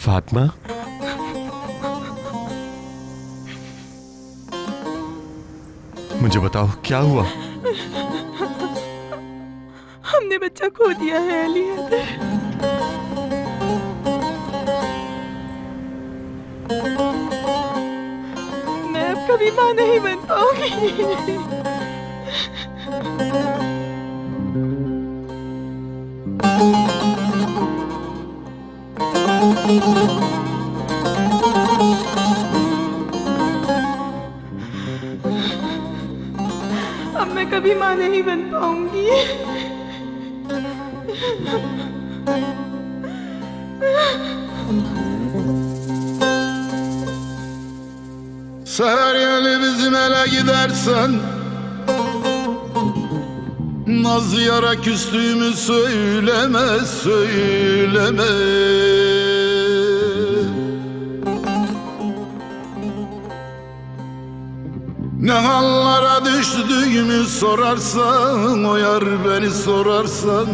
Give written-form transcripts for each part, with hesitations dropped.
फातिमा, मुझे बताओ क्या हुआ? हमने बच्चा खो दिया है अली हैदर। मैं अब कभी माँ नहीं बन पाऊंगी। अब मैं कभी माँ नहीं बन पाऊंगी। Seher yeli bizim ele gidersen, naz yara küstüğümü söyleme, söyleme. Ne hallara düştüğümü sorarsan, o yar beni sorarsan,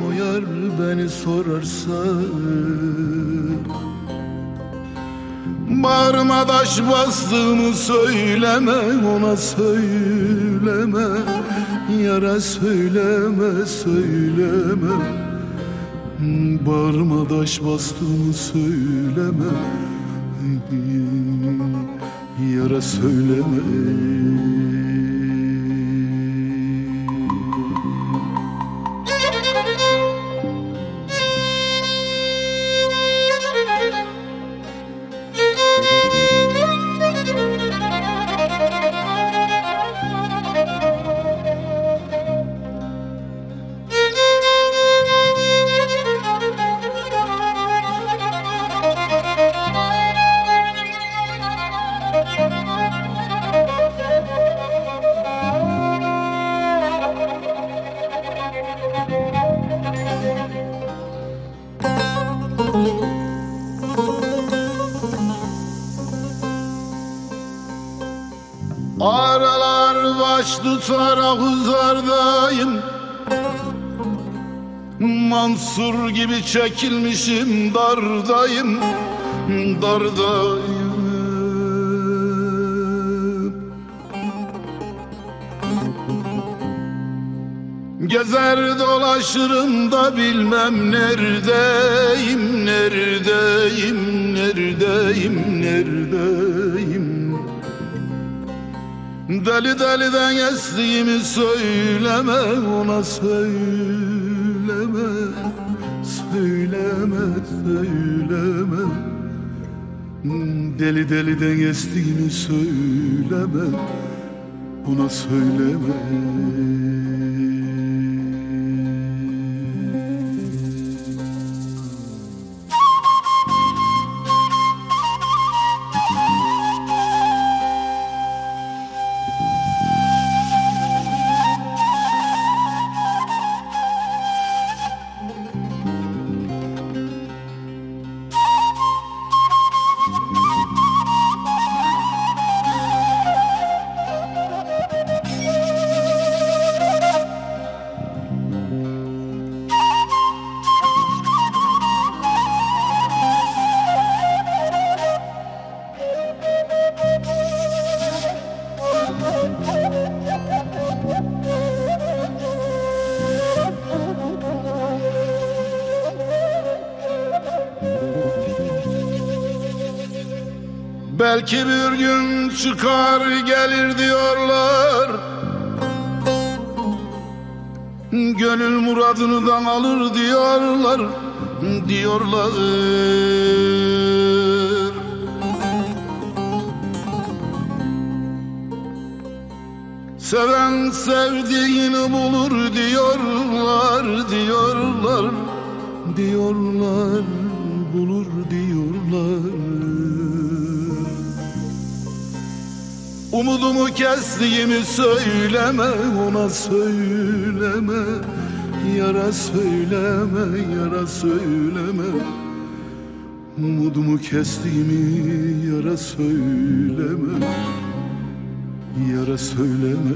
o yar beni sorarsan. Bağrıma taş bastığımı söyleme, ona söyleme. Yara söyleme, söyleme. Bağrıma taş bastığımı söyleme. Yara söyleme. Aralar baş tutarak uzardayım, Mansur gibi çekilmişim dardayım, dardayım. Gezer dolaşırım da bilmem neredeyim, neredeyim, neredeyim, neredeyim. Deli deliden estiğimi söyleme, ona söyleme, söyleme, söyleme. Deli deliden estiğimi söyleme, ona söyleme. Belki bir gün çıkar gelir diyorlar, gönül muradından alır diyorlar, diyorlar. Seven sevdiğini bulur diyorlar, diyorlar, diyorlar, bulur diyorlar. Umudumu kestiğimi söyleme, ona söyleme. Yara söyleme, yara söyleme. Umudumu kestiğimi yara söyleme. Yara söyleme.